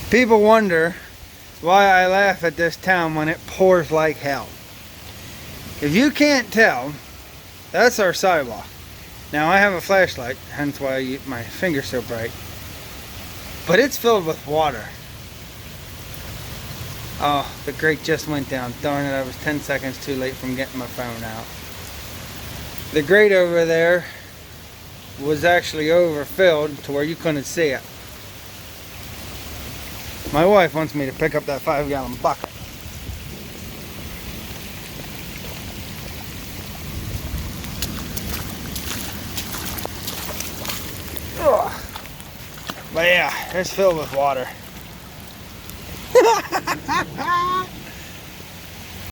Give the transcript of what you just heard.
People wonder why I laugh at this town when it pours like hell. If you can't tell, that's our sidewalk. Now I have a flashlight, hence why my finger's so bright. But it's filled with water. Oh, the grate just went down. Darn it, I was 10 seconds too late from getting my phone out. The grate over there was actually overfilled to where you couldn't see it. My wife wants me to pick up that 5-gallon bucket. Ugh. But yeah, it's filled with water.